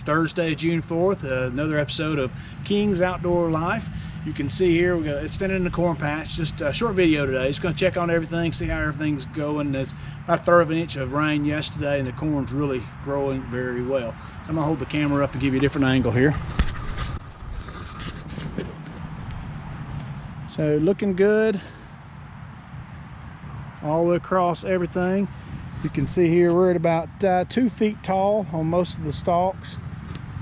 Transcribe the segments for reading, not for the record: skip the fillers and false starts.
Thursday, June 4th, another episode of King's Outdoor Life. You can see here, it's standing in the corn patch. Just a short video today. Just going to check on everything, see how everything's going. It's about 1/3 of an inch of rain yesterday, and the corn's really growing very well. So I'm going to hold the camera up and give you a different angle here. So looking good all the way across everything. You can see here we're at about 2 feet tall on most of the stalks,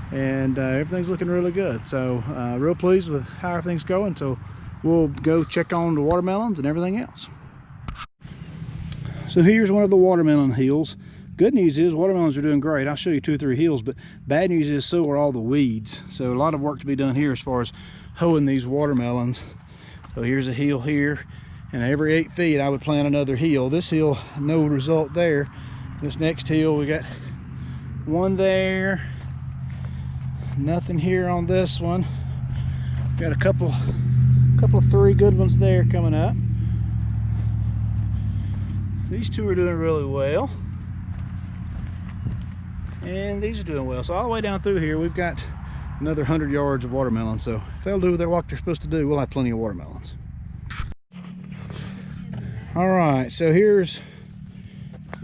and everything's looking really good. So real pleased with how everything's going. So we'll go check on the watermelons and everything else. So here's one of the watermelon hills. Good news is watermelons are doing great. I'll show you 2 or 3 hills, but bad news is so are all the weeds. So a lot of work to be done here as far as hoeing these watermelons. So here's a hill here, and every 8 feet I would plant another hill. This hill, no result there. This next hill, we got one there, nothing here on this one. Got a couple of 3 good ones there coming up. These 2 are doing really well, and these are doing well. So all the way down through here we've got another 100 yards of watermelon. So if they'll do what they're supposed to do, we'll have plenty of watermelons. All right, so here's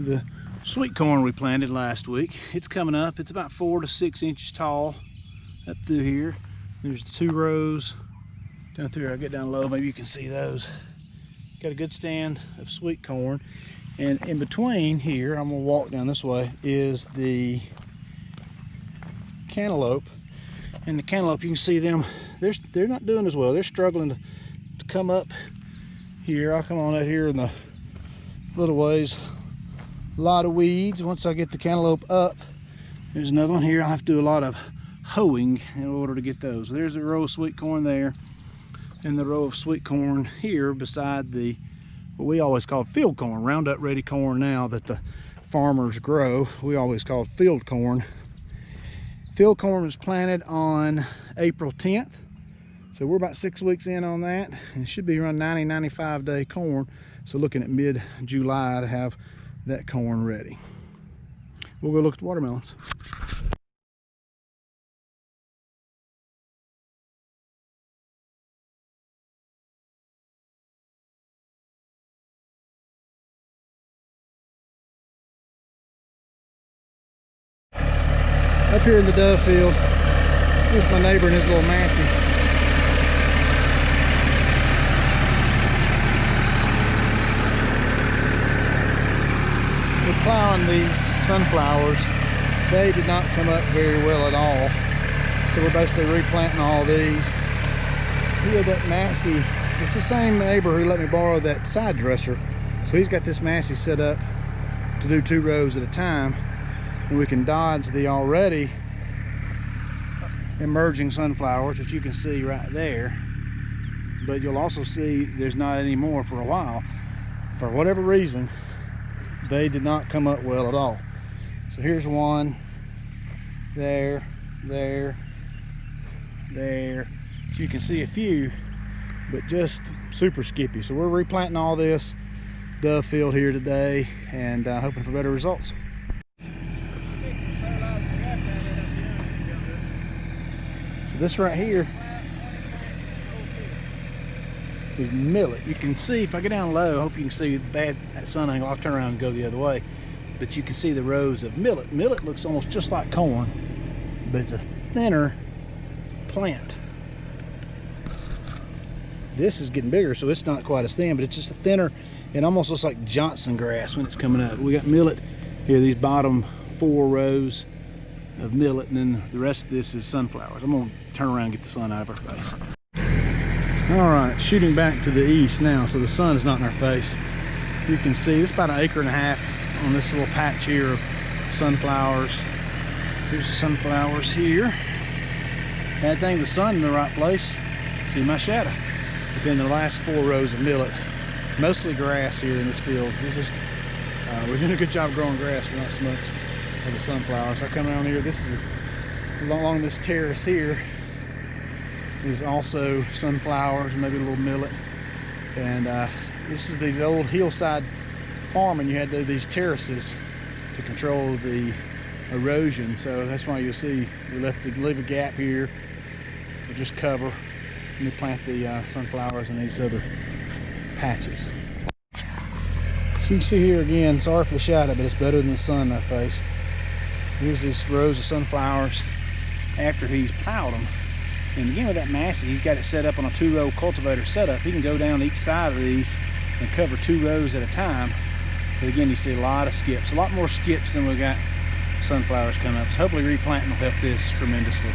the sweet corn we planted last week. It's coming up. It's about 4 to 6 inches tall up through here. There's the 2 rows down through here. I'll get down low, maybe you can see those. Got a good stand of sweet corn, and in between here, I'm gonna walk down this way, is the cantaloupe. And the cantaloupe, you can see them, they're not doing as well. They're struggling to come up here. I'll come on out here in the little ways. A lot of weeds. Once I get the cantaloupe up, there's another one here. I'll have to do a lot of hoeing in order to get those. There's a row of sweet corn there, and the row of sweet corn here beside the, what we always called field corn, Roundup ready corn now that the farmers grow. We always called field corn. Field corn was planted on April 10th. So we're about 6 weeks in on that, and it should be around 90-95 day corn. So looking at mid-July to have that corn ready. We'll go look at the watermelons. Up here in the dove field, here's my neighbor and his little Massey. We're plowing these sunflowers. They did not come up very well at all. So we're basically replanting all these. He had that Massey. It's the same neighbor who let me borrow that side dresser. So he's got this Massey set up to do 2 rows at a time. And we can dodge the already emerging sunflowers, which you can see right there. But you'll also see there's not any more for a while. For whatever reason, they did not come up well at all. So here's one, there. So you can see a few, but just super skippy. So we're replanting all this dove field here today, and hoping for better results. So this right here is millet. You can see, if I get down low, I hope you can see the bad sun angle. I'll turn around and go the other way. But you can see the rows of millet. Millet looks almost just like corn, but it's a thinner plant. This is getting bigger, so it's not quite as thin, but it's just a thinner, it almost looks like Johnson grass when it's coming up. We got millet here, these bottom 4 rows of millet, and then the rest of this is sunflowers. I'm gonna turn around and get the sun out of our face. All right, shooting back to the east now, so the sun is not in our face. You can see it's about 1.5 acres on this little patch here of sunflowers. Here's the sunflowers here. Bad thing, the sun in the right place. See my shadow. But then the last 4 rows of millet, mostly grass here in this field. This is we're doing a good job growing grass, but not so much of the sunflowers. I come around here, this is along this terrace here is also sunflowers, maybe a little millet. And this is these old hillside farming. You had to do these terraces to control the erosion. So that's why you'll see we leave a gap here for just cover. And we plant the sunflowers in these other patches. So you can see here again, sorry for the shadow, but it's better than the sun in my face. Here's this rows of sunflowers after he's plowed them. And again, with that Massey, he's got it set up on a 2-row cultivator setup. He can go down each side of these and cover 2 rows at a time. But again, you see a lot of skips, a lot more skips than we got sunflowers coming up. So hopefully replanting will help this tremendously.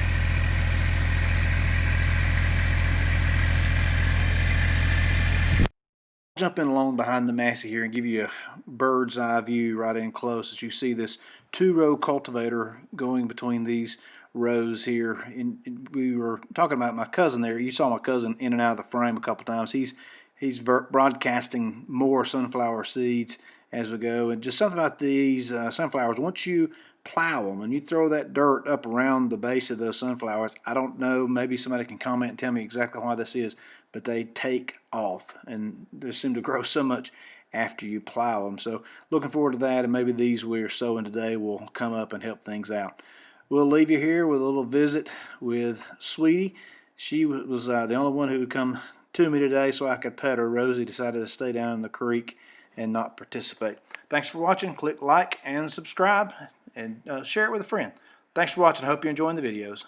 Jump in along behind the Massey here and give you a bird's eye view right in close as you see this 2-row cultivator going between these rows here. And we were talking about my cousin there. You saw my cousin in and out of the frame a couple times. He's broadcasting more sunflower seeds as we go. And just something about these sunflowers, once you plow them and you throw that dirt up around the base of those sunflowers, I don't know, maybe somebody can comment and tell me exactly why this is, but they take off and they seem to grow so much after you plow them. So looking forward to that, and maybe these we're sowing today will come up and help things out. We'll leave you here with a little visit with Sweetie. She was the only one who would come to me today so I could pet her. Rosie decided to stay down in the creek and not participate. Thanks for watching. Click like and subscribe and share it with a friend. Thanks for watching. I hope you're enjoying the videos.